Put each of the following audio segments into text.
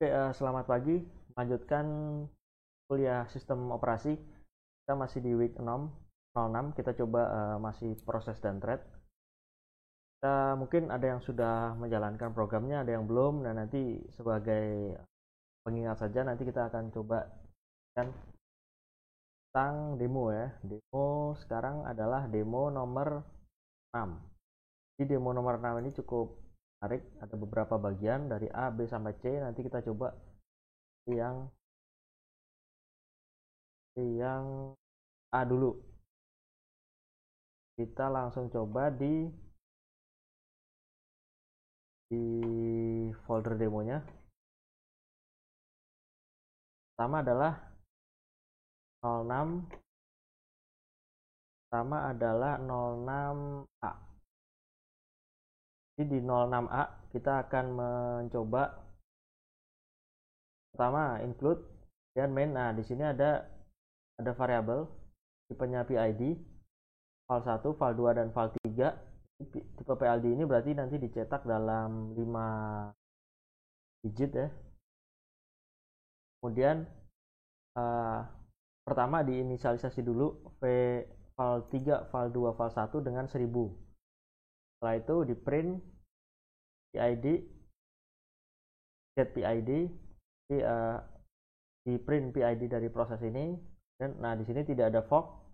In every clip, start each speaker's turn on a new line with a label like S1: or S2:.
S1: Oke, selamat pagi. Lanjutkan kuliah sistem operasi. Kita masih di week 06. Kita coba masih proses dan thread. Kita mungkin ada yang sudah menjalankan programnya, ada yang belum. Dan nanti sebagai pengingat saja, nanti kita akan coba kan tentang demo ya. Demo sekarang adalah demo nomor 6. Di demo nomor 6 ini cukup menarik. Ada beberapa bagian dari A, B, sampai C. Nanti kita coba yang A dulu. Kita langsung coba di folder demonya. Pertama adalah 06. Pertama adalah 06A. Jadi di 06A kita akan mencoba pertama include dan main. Nah, di sini ada variabel tipenya PID, file 1, file 2 dan file 3. Tipe PID ini berarti nanti dicetak dalam 5 digit ya. Kemudian pertama diinisialisasi dulu file 3, file 2, file 1 dengan 1000. Setelah itu di print PID, get PID, di print PID dari proses ini. Dan nah di sini tidak ada fork,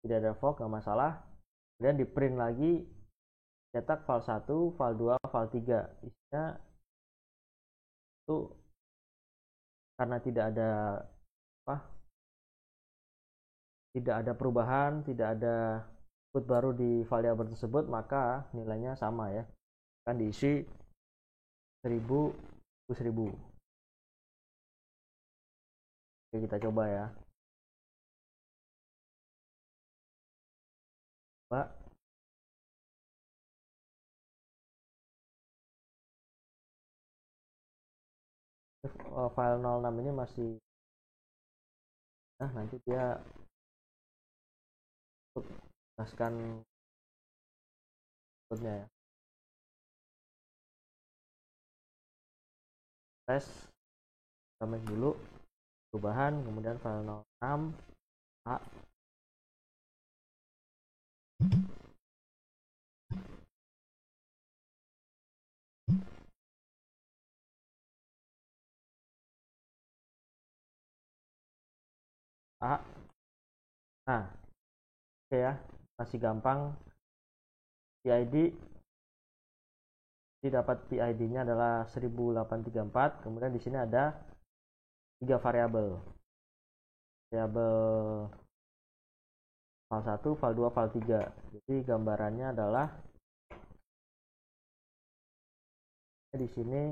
S1: nggak masalah. Dan di print lagi cetak file 1, file 2, file 3. Isinya itu karena tidak ada perubahan, tidak ada input baru di variabel tersebut, maka nilainya sama ya. Kan diisi 1000 1000. Oke, kita coba ya. Coba. File 06 ini masih, nah nanti dia jelaskan kodenya ya. Tes comment dulu perubahan, kemudian file 06 A. A. Nah, oke ya, masih gampang. PID didapat PID-nya adalah 1834. Kemudian di sini ada 3 variabel. Variabel file 1, file 2, file 3. Jadi gambarannya adalah di sini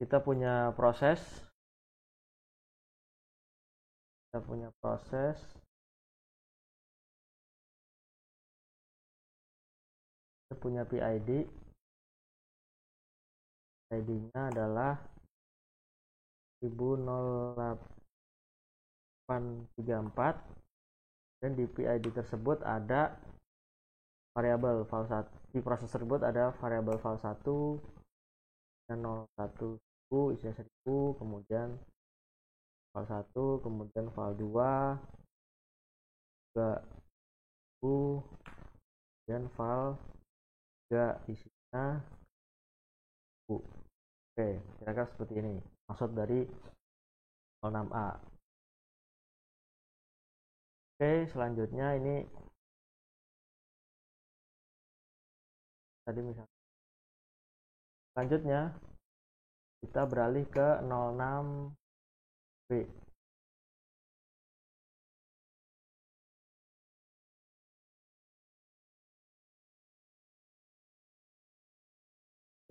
S1: kita punya proses. Kita punya PID. PID-nya adalah 100834. Dan di PID tersebut ada variabel file 1. Di proses tersebut ada variabel file 1 dan 01 isinya 1000, kemudian file 1, kemudian file 2 juga 1000, dan file 3 isinya 1000. Oke, kira-kira seperti ini maksud dari 06A. Oke, selanjutnya ini tadi misalnya. Selanjutnya kita beralih ke 06B.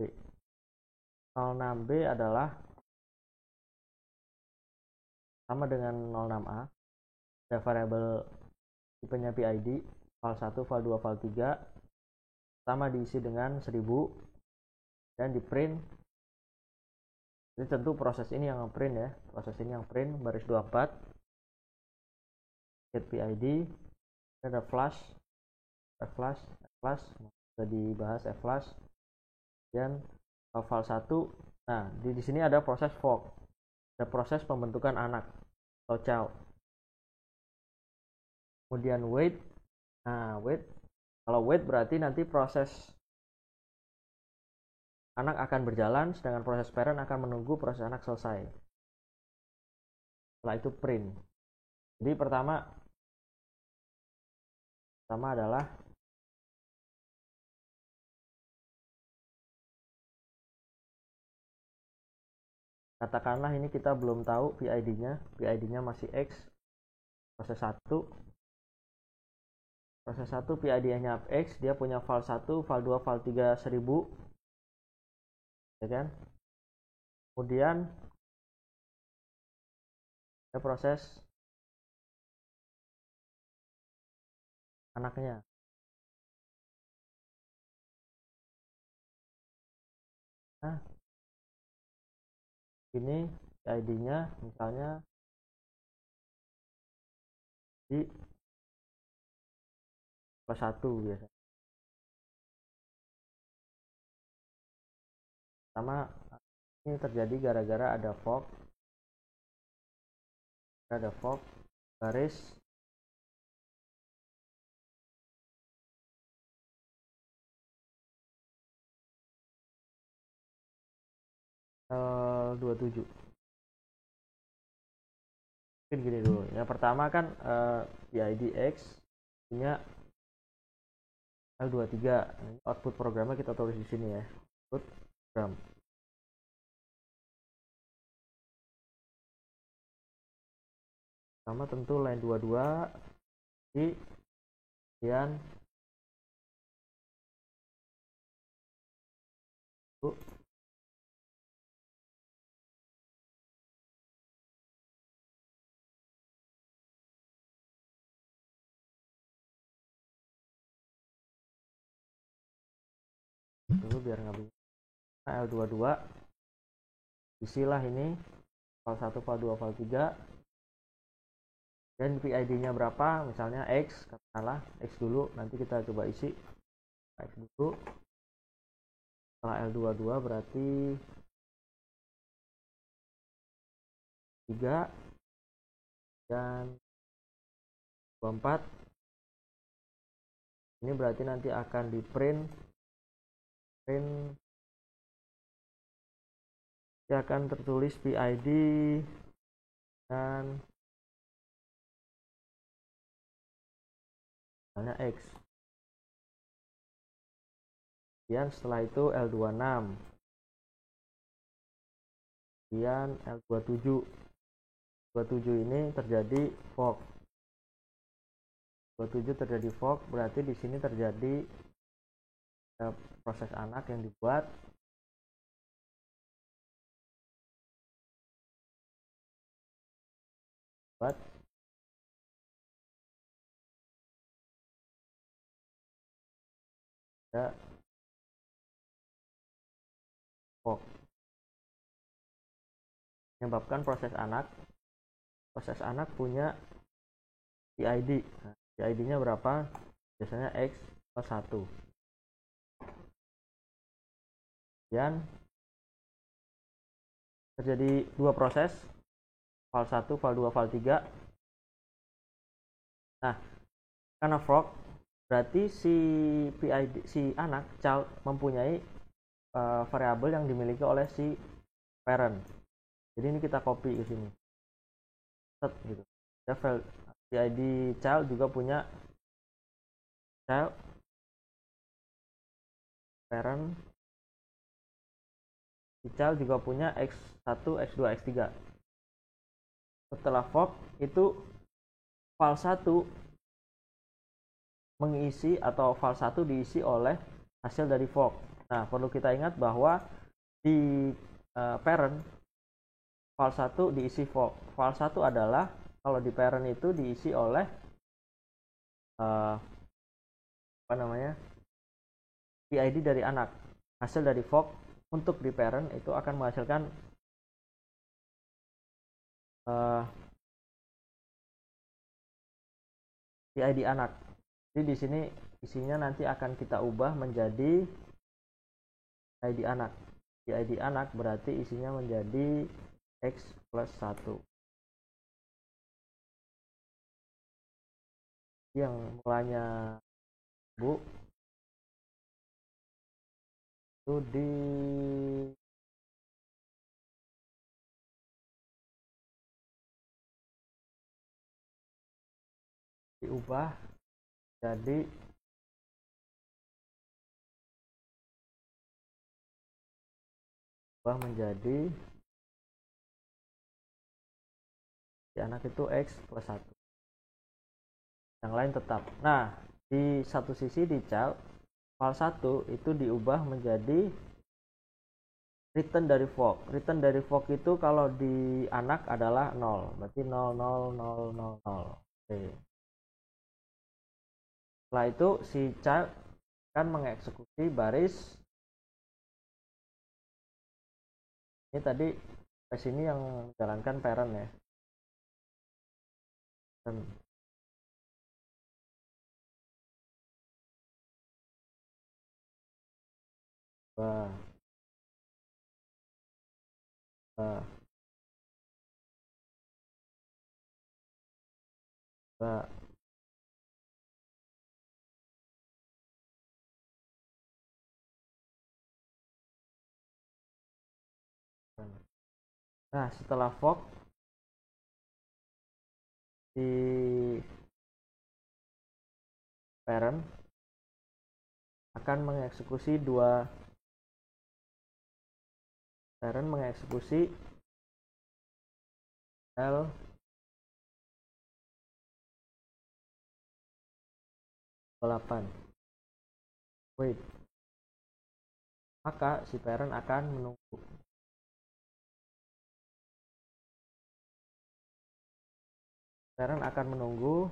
S1: B. 06B adalah sama dengan 06A. Ada variabel tipenya PID, file 1, file 2, file 3. Sama diisi dengan 1000 dan di print. Jadi tentu proses ini yang print ya. Proses ini yang print baris 24. Get PID. Ada flash. sudah dibahas flash. Kemudian file 1. Nah, di sini ada proses fork. Ada proses pembentukan anak atau child. Kemudian wait. Nah, wait. Kalau wait berarti nanti proses anak akan berjalan, sedangkan proses parent akan menunggu proses anak selesai. Setelah itu print. Jadi pertama adalah katakanlah ini kita belum tahu PID-nya. PID-nya masih X. Proses 1. Proses 1 PID-nya X, dia punya file 1, file 2, file 3 1000. Ya kan? Kemudian ada proses anaknya. Nah, ini ID-nya misalnya di plus 1 biasa. Sama ini terjadi gara-gara ada fork. Ada fork garis L27. Mungkin gini dulu. Yang pertama kan PID X punya L23. Output programnya kita tulis di sini ya. Output program. Pertama tentu line 22 di kemudian dulu biar nggak bingung. Nah, L22 isilah ini file 1, file 2, file 3 dan PID-nya berapa, misalnya X, katakanlah X dulu, nanti kita coba isi X dulu. Setelah L22 berarti 3 dan 24. Ini berarti nanti akan di print dia akan tertulis PID dan misalnya X. Kemudian setelah itu L26, kemudian L27. 27 ini terjadi fork. 27 terjadi fork, berarti di sini terjadi proses anak yang dibuat. Ada fork. Menyebabkan proses anak punya PID. Nah, PID-nya berapa? Biasanya X plus 1. Dan terjadi dua proses, file 1, file 2, file 3. Nah, karena fork berarti si PID, si anak child mempunyai variabel yang dimiliki oleh si parent. Jadi ini kita copy ke sini. Set gitu. Ya, PID child juga punya child parent. Si child juga punya X1, X2, X3. Setelah fork itu file 1 mengisi atau file 1 diisi oleh hasil dari fork. Nah, perlu kita ingat bahwa di parent file 1 diisi fork. File 1 adalah kalau di parent itu diisi oleh PID dari anak. Hasil dari fork untuk di parent itu akan menghasilkan PID anak. Jadi di sini isinya nanti akan kita ubah menjadi ID anak. Di ID anak berarti isinya menjadi X plus 1. Yang mulanya Bu itu diubah jadi menjadi di anak itu X plus 1. Yang lain tetap. Nah, di satu sisi di child file 1 itu diubah menjadi return dari fork. Return dari fork itu kalau di anak adalah 0. Berarti 0 0 0 0 0. Oke. Setelah itu si child akan mengeksekusi baris ini tadi baris ini yang menjalankan parent ya. Nah, setelah fork di parent akan mengeksekusi L28 wait, maka si parent akan menunggu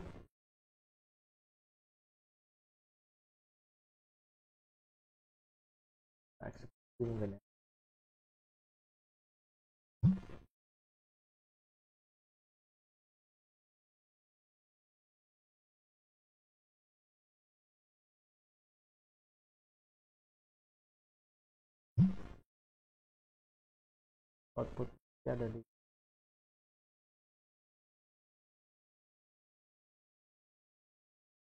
S1: eksekusi mungkin ya. Output ada di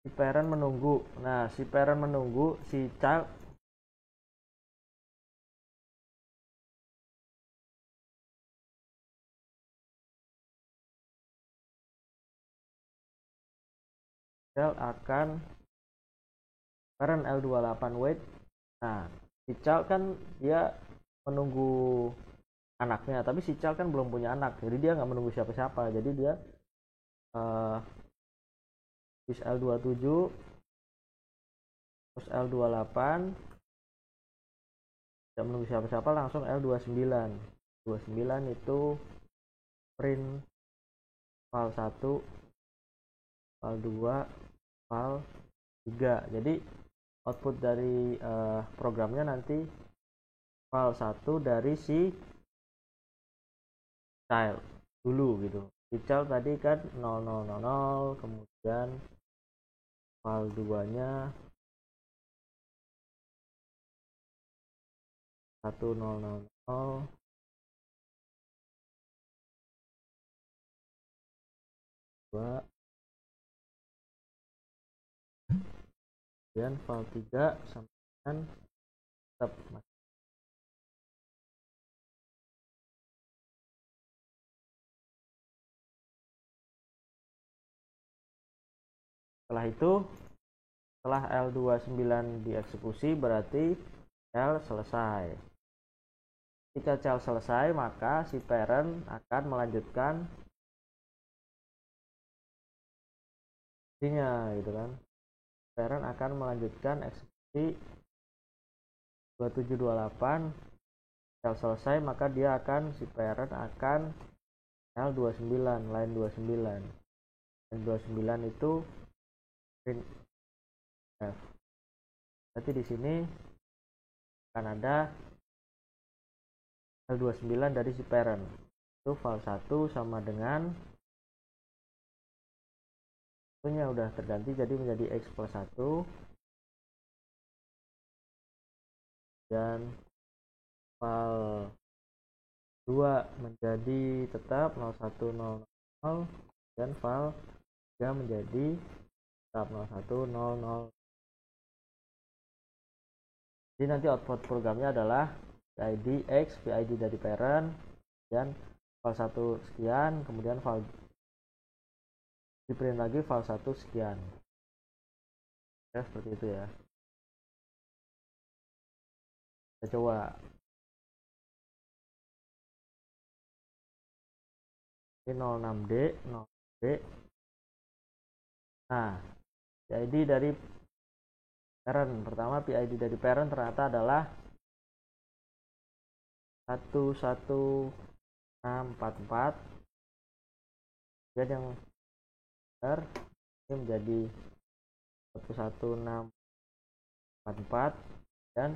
S1: si parent menunggu. Nah, si parent menunggu si child akan parent L28 wait. Nah, si child kan dia menunggu anaknya, tapi si child kan belum punya anak, jadi dia nggak menunggu siapa-siapa, jadi dia bis L27 terus L28 tidak menunggu siapa-siapa, langsung L29 itu print file 1 file 2 file 3. Jadi output dari programnya nanti file 1 dari si child dulu gitu. Si child tadi kan 0000, kemudian file 2 nya 1000 2, kemudian file 3 sampai dengan tetap. Setelah itu, setelah L29 dieksekusi berarti L selesai. Ketika L selesai, maka si parent akan melanjutkan eksekusinya gitu kan. Parent akan melanjutkan eksekusi 2728. L selesai, maka dia akan si parent akan L29, line 29. Line 29 itu print F. Berarti di sini akan ada L29 dari si parent. Itu file 1 sama dengan nya udah terganti jadi menjadi X plus 1. dan file 2 menjadi tetap 0100 dan file 3 menjadi tetap 0100. Jadi nanti output programnya adalah PID X, PID dari parent, dan file 1 sekian, kemudian file di print lagi file 1 sekian. Ya, seperti itu ya. Kita coba. Ini 06D, 06D. Nah, PID dari parent. Pertama, PID dari parent ternyata adalah 11644. Dan yang benar ini menjadi 11644 dan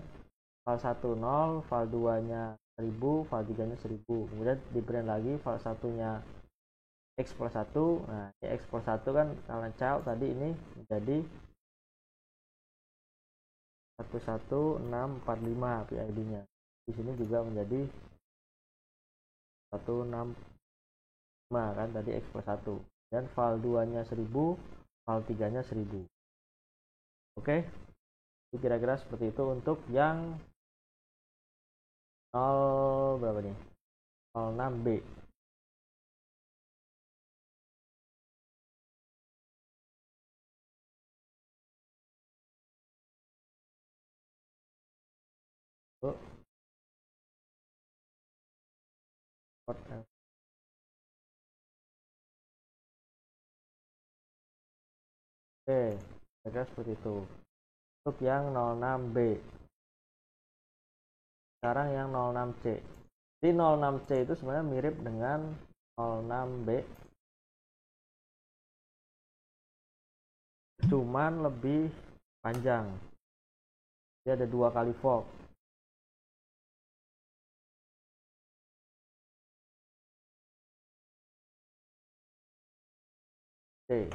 S1: file 10, file 2 nya 1000, file 3 nya 1000. Kemudian di print lagi file 1 nya X plus 1. Nah, ini X plus 1 kan karena child tadi ini menjadi 11645 PID nya. Di sini juga menjadi 165 kan tadi X plus 1. Dan file 2 nya 1000, file 3 nya 1000. Oke. Jadi kira-kira seperti itu untuk yang 0 berapa nih? 06B. Oke, kira-kira seperti itu. Untuk yang 06B. Sekarang yang 06C. Di 06C itu sebenarnya mirip dengan 06B, cuman lebih panjang. Dia ada 2 kali fork. Oke.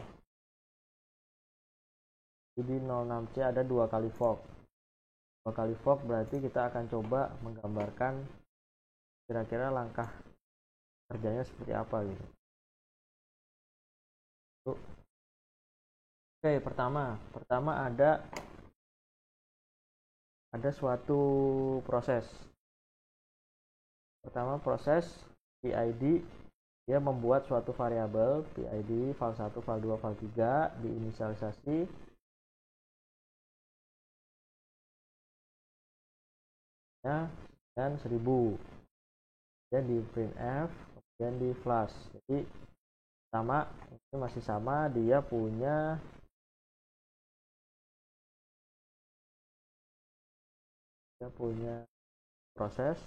S1: Jadi 06C ada 2 kali fork. 2 kali fork berarti kita akan coba menggambarkan kira-kira langkah kerjanya seperti apa gitu. Oke, pertama ada suatu proses. Pertama proses PID, dia membuat suatu variabel PID file 1, file 2, file 3, diinisialisasi ya, dan 1000. Dan di printf, kemudian di flash. Jadi sama, ini masih sama, dia punya proses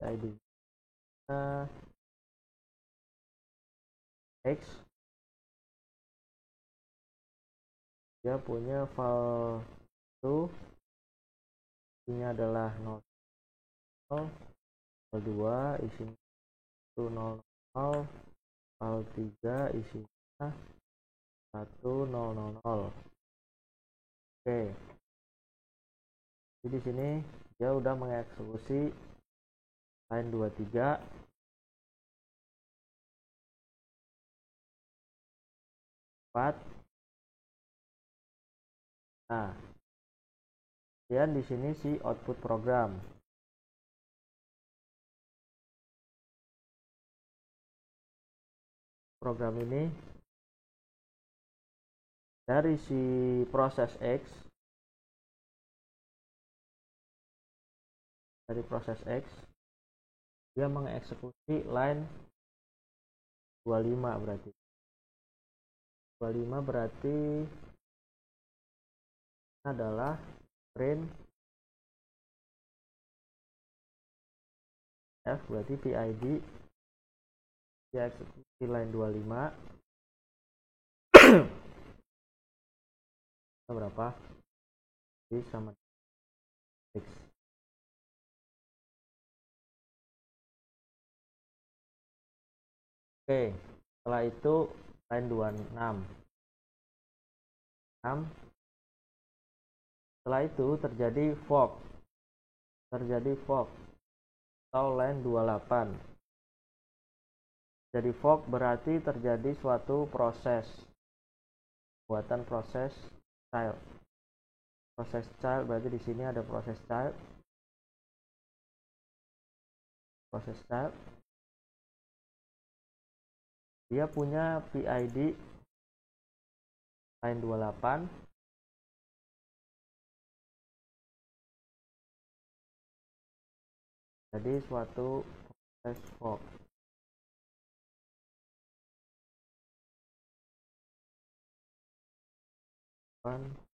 S1: ID X, dia punya file itu isinya adalah 0, file 2 isinya 0, file 3 isinya 1000. Oke, jadi di sini dia udah mengeksekusi line 23 4. Nah, kemudian di sini si output program. Program ini dari si proses X, dia mengeksekusi line 25 berarti. 25 berarti adalah print F, berarti PID dia eksekusi line 25 berapa? Jadi sama X. Oke, setelah itu line 26. Setelah itu terjadi fork atau line 28. Jadi fork berarti terjadi suatu proses, buatan proses child. Proses child berarti di sini ada proses child. Dia punya PID line 28. Jadi suatu proses fork.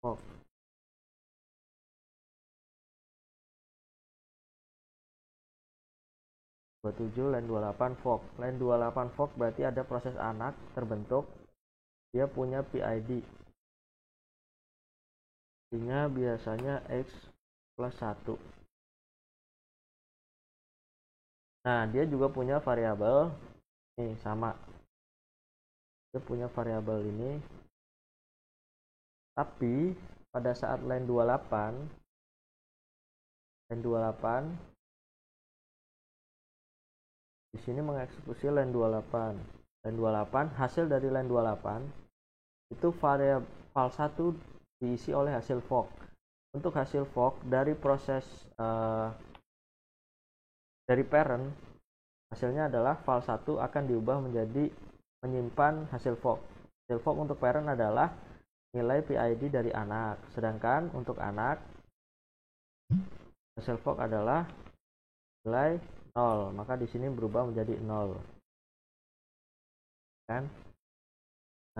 S1: Fork. line 28 fork. Line 28 fork berarti ada proses anak terbentuk. Dia punya PID. Artinya biasanya X plus 1. Nah, dia juga punya variabel. Nih, sama. Dia punya variabel ini. Tapi pada saat line 28 di sini mengeksekusi line 28. Line 28, hasil dari line 28 itu variabel file 1 diisi oleh hasil fork. Untuk hasil fork dari proses dari parent, hasilnya adalah file 1 akan diubah menjadi menyimpan hasil fork. Hasil fork untuk parent adalah nilai PID dari anak. Sedangkan untuk anak, hasil fork adalah nilai 0. Maka di sini berubah menjadi 0. Kan?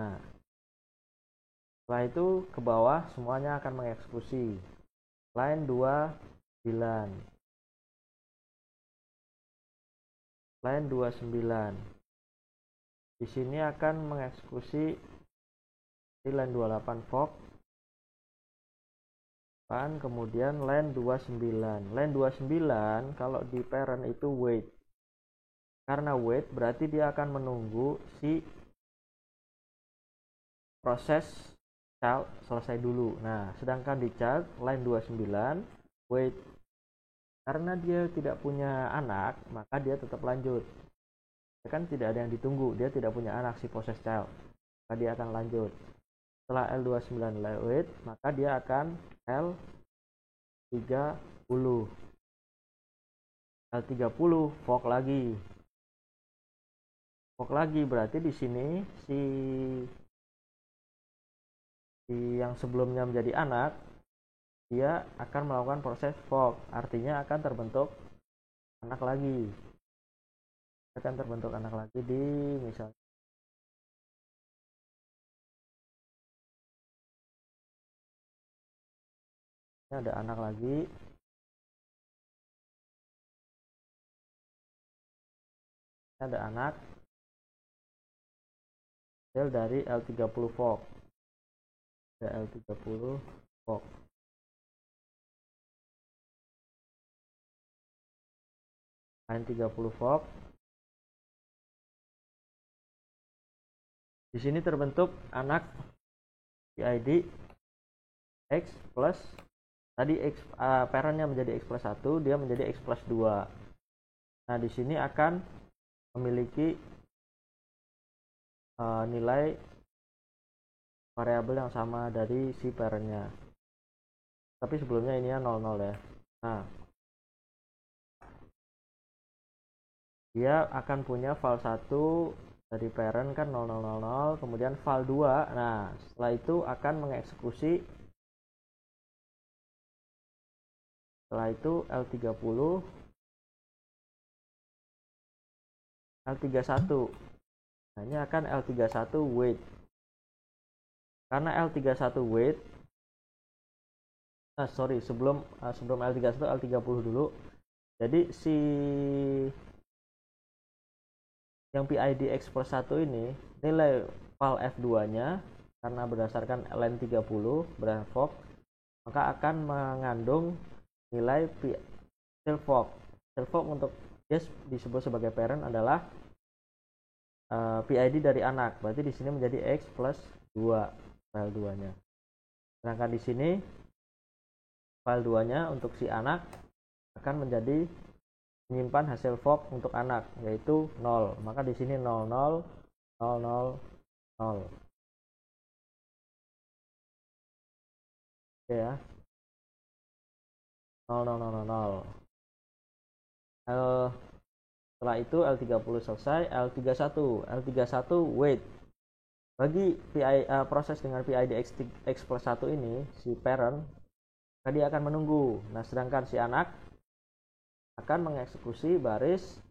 S1: Nah, setelah itu ke bawah semuanya akan mengeksekusi. Line 29. Line 29. Di sini akan mengeksekusi di line 28 fork. Kemudian line 29. Line 29 kalau di parent itu wait. Karena wait berarti dia akan menunggu si proses child selesai dulu. Nah, sedangkan di child line 29 wait. Karena dia tidak punya anak, maka dia tetap lanjut. Ya kan tidak ada yang ditunggu, dia tidak punya anak si proses child. Maka dia akan lanjut. Setelah L29 wait, maka dia akan L30. L30 fork lagi. Fork lagi berarti di sini si yang sebelumnya menjadi anak, dia akan melakukan proses fork. Artinya akan terbentuk anak lagi. Di misalnya ada anak lagi. Ada anak hasil dari L30 fork. Ada L30 fork. Line 30 fork. Di sini terbentuk anak PID X plus tadi X parentnya menjadi X plus 1, dia menjadi X plus 2. Nah, di sini akan memiliki nilai variabel yang sama dari si parentnya. Tapi sebelumnya ini ya 00 ya. Nah, dia akan punya file 1 dari parent kan 0000, kemudian file 2. Nah, setelah itu akan mengeksekusi. Setelah itu L30 L31. Nah, ini akan L31 wait. Karena L31 wait, sebelum L31 L30 dulu. Jadi si yang PID X plus 1 ini nilai file F2-nya karena berdasarkan line 30 berdasarkan fork, maka akan mengandung nilai child fork. Child fork untuk dia disebut sebagai parent adalah PID dari anak. Berarti di sini menjadi X plus 2 file 2-nya. Sedangkan di sini file 2-nya untuk si anak akan menjadi menyimpan hasil fork untuk anak, yaitu 0. Maka di sini 00 000. Oke ya. 0000. Setelah itu L30 selesai, L31 wait. Bagi proses dengan PID X plus 1 ini, si parent dia akan menunggu. Nah, sedangkan si anak akan mengeksekusi baris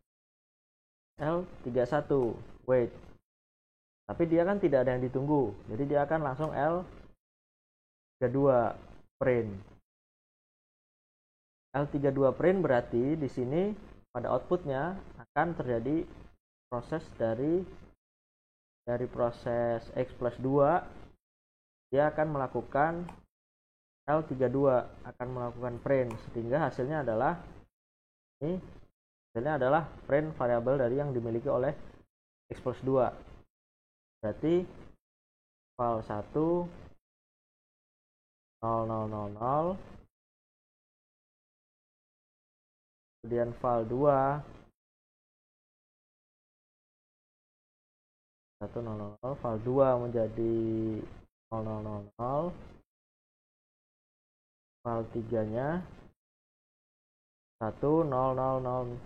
S1: L31 wait. Tapi dia kan tidak ada yang ditunggu, jadi dia akan langsung L32 print. L32 print berarti di sini pada outputnya akan terjadi proses dari proses X plus 2, dia akan melakukan L32 akan melakukan print, sehingga hasilnya adalah ini, hasilnya adalah print variabel dari yang dimiliki oleh X plus 2. Berarti file 1 0000, kemudian file 2 100, file 2 menjadi 000, file 3-nya 1000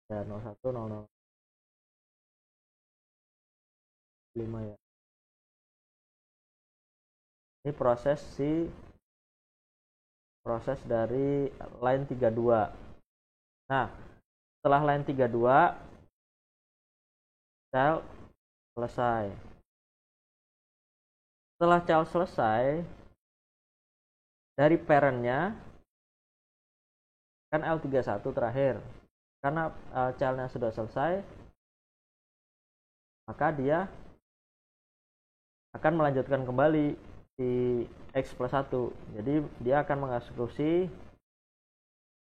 S1: ya, 01005 ya. Ini proses dari line 32. Nah, setelah line 32 child selesai. Setelah child selesai, dari parentnya kan L31 terakhir. Karena childnya sudah selesai, maka dia akan melanjutkan kembali di X plus 1. Jadi dia akan mengeksekusi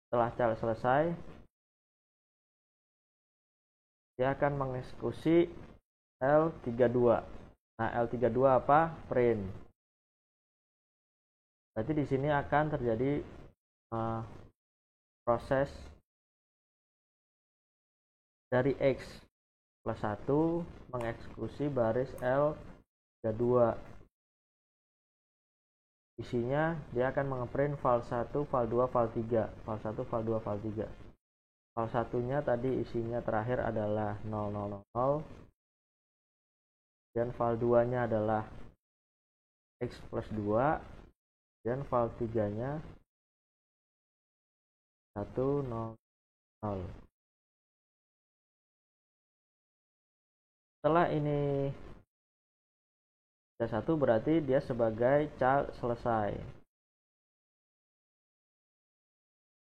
S1: setelah child selesai, dia akan mengeksekusi L32. Nah, L32 apa? Print. Berarti di sini akan terjadi proses dari X plus 1 mengeksekusi baris L32. Isinya dia akan mengeprint file 1, file 2, file 3. File 1, file 2, file 3. File 1-nya tadi isinya terakhir adalah 000. Dan file 2-nya adalah X plus 2. Dan file 3-nya 100. Setelah ini ada 1, berarti dia sebagai child selesai.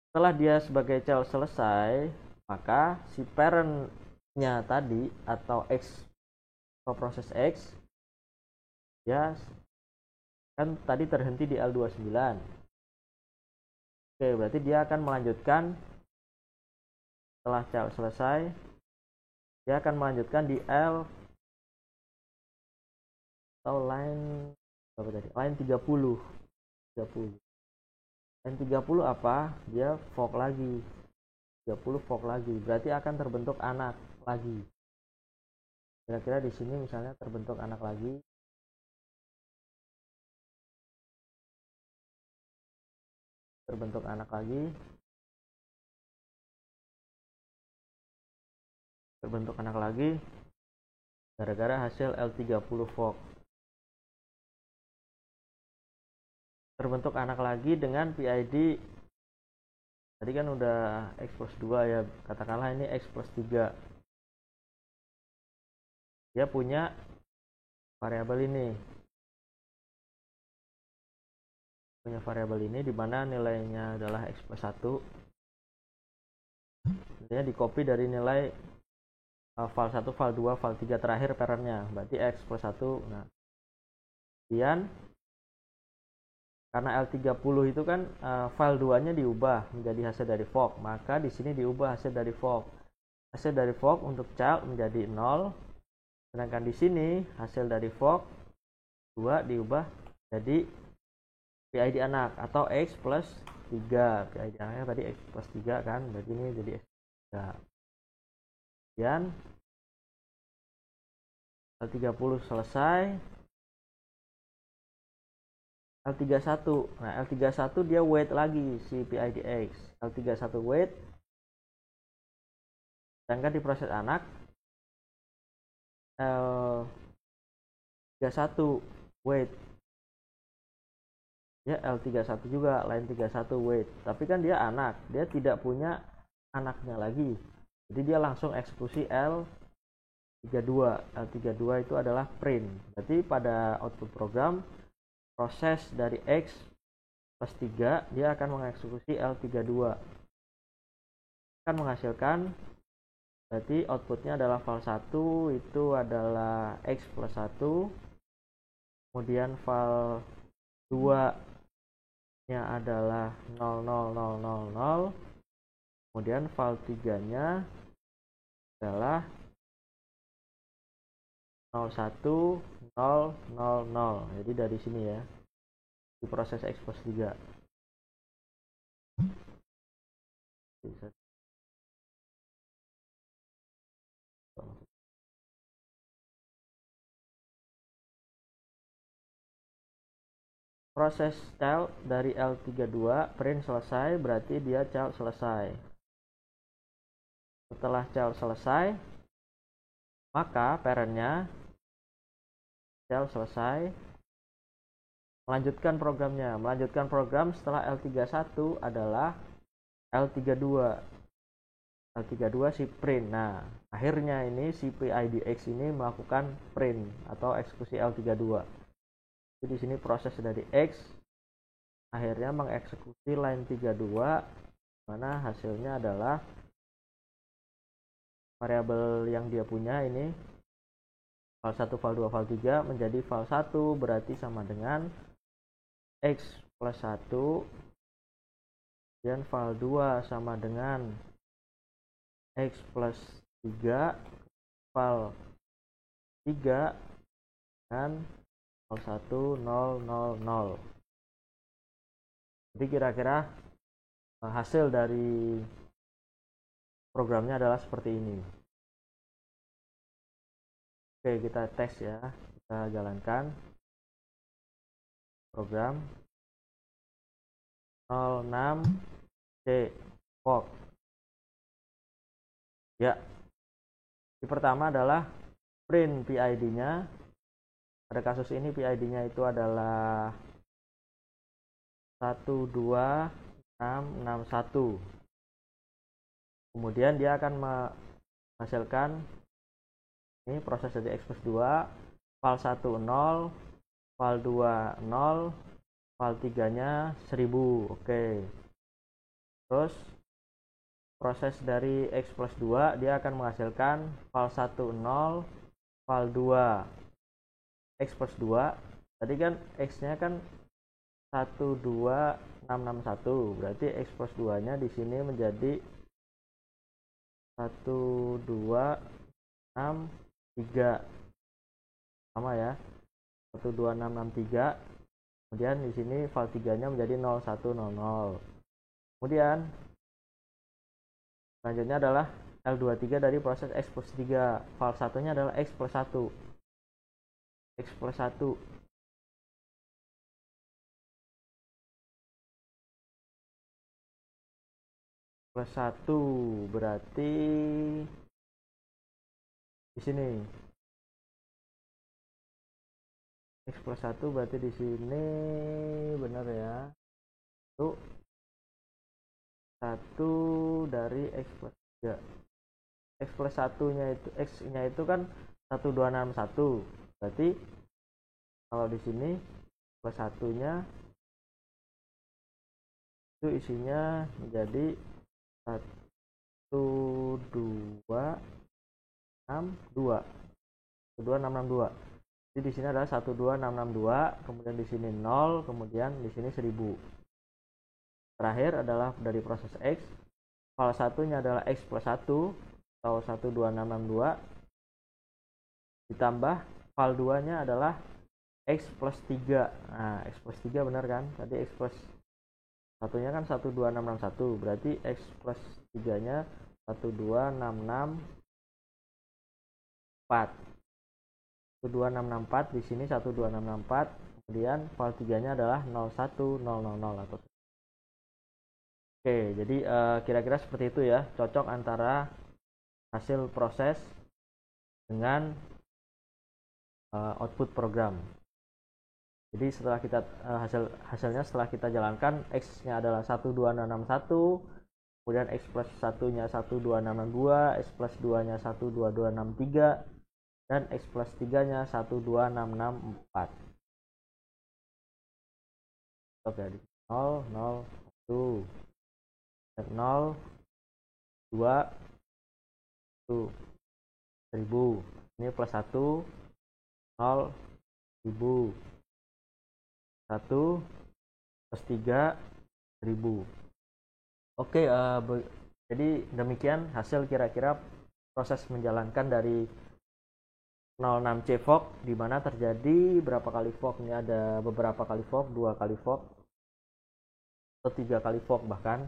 S1: Setelah dia sebagai child selesai, maka si parent-nya tadi atau X atau proses X ya kan tadi terhenti di L29. Oke, berarti dia akan melanjutkan setelah child selesai, dia akan melanjutkan di L atau line berapa tadi? Line 30. Line 30 apa? Dia fork lagi. 30 fork lagi. Berarti akan terbentuk anak lagi. Kira-kira di sini misalnya terbentuk anak lagi. Terbentuk anak lagi. Terbentuk anak lagi gara-gara hasil L30 fork. Terbentuk anak lagi dengan PID tadi kan udah X plus 2 ya, katakanlah ini X plus 3. Dia punya variabel ini, di mana nilainya adalah X plus 1. Intinya di copy dari nilai file 1, file 2, file 3 terakhir parentnya, berarti X plus 1. Nah, kemudian karena L30 itu kan file 2-nya diubah menjadi hasil dari fork, maka di sini diubah hasil dari fork. hasil dari fork untuk child menjadi 0, sedangkan di sini hasil dari fork 2 diubah jadi PID anak atau X plus 3. PID anaknya tadi X plus 3 kan, jadi ini jadi X plus 3. Kemudian L30 selesai. L31. Nah, L31 dia wait lagi si PID X. L31 wait. Sedangkan di proses anak L31 wait. Ya, L31 juga, line 31 wait. Tapi kan dia anak, dia tidak punya anaknya lagi. Jadi dia langsung eksekusi L32. L32 itu adalah print. Berarti pada output program proses dari X plus 3 dia akan mengeksekusi L32. Akan menghasilkan, berarti outputnya adalah file 1 itu adalah X plus 1. Kemudian file 2 nya adalah 00000. Kemudian file 3 nya adalah 01000. Jadi dari sini ya, di proses X plus 3. Proses child dari L32 print selesai, berarti dia child selesai. Setelah child selesai, maka parentnya child selesai melanjutkan programnya. Melanjutkan program setelah L31 adalah L32. L32 si print. Nah, akhirnya ini si PID X ini melakukan print atau eksekusi L32. Jadi di sini proses dari X akhirnya mengeksekusi line 32, mana hasilnya adalah variabel yang dia punya ini file 1, file 2, file 3 menjadi file 1, berarti sama dengan X plus 1, dan file 2 sama dengan X plus 3, file 3 dan 01000. Jadi kira-kira hasil dari programnya adalah seperti ini. Oke, kita tes ya, kita jalankan program 06C fork. Ya, yang pertama adalah print PID-nya. Pada kasus ini PID-nya itu adalah 12661. Kemudian dia akan menghasilkan ini proses dari X plus 2, file 1 0, file 2 0, file 3 nya 1000. Oke. Terus proses dari X plus 2 dia akan menghasilkan file 1 0, file 2 X plus 2. Tadi kan X nya kan 12661, berarti X plus 2 nya di sini menjadi 12663, sama ya, 12663. Kemudian di sini file 3 nya menjadi 0100. Kemudian selanjutnya adalah L23 dari proses X plus 3. File 1 nya adalah X plus 1. X plus 1 plus 1 berarti di sini X plus 1 berarti di sini benar ya, itu 1 dari X plus 3. X plus 1 nya itu, X nya itu kan 1261, berarti kalau di sini plus 1 nya itu isinya menjadi 12662. 12662. Jadi di sini adalah 12662, kemudian di sini 0, kemudian di sini 1000. Terakhir adalah dari proses X. File 1 nya adalah X plus 1, atau 12662 ditambah val 2 nya adalah X plus 3. Nah, X plus 3 benar kan? Tadi X plus satunya kan 12661, berarti X plus 3 nya 12664. 12664 di sini 12664, kemudian val 3 nya adalah 01000 atau Oke, jadi kira-kira seperti itu ya, cocok antara hasil proses dengan output program. Jadi setelah kita hasilnya setelah kita jalankan, X-nya adalah 12661, kemudian X plus 1-nya 12662, X plus 2-nya 12263, dan X plus 3-nya 12664. Oke, 0, 0, 1, 0, 2, 1, 1000. Ini plus 1, 0, 1000. 1 plus 3, 1000. Oke, jadi demikian hasil kira-kira proses menjalankan dari 06C fork, di mana terjadi berapa kali fork. Ini ada beberapa kali fork, 2 kali fork, atau 3 kali fork bahkan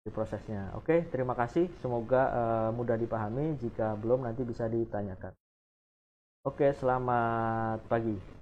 S1: di prosesnya. Oke, terima kasih. Semoga mudah dipahami. Jika belum, nanti bisa ditanyakan. Oke, selamat pagi.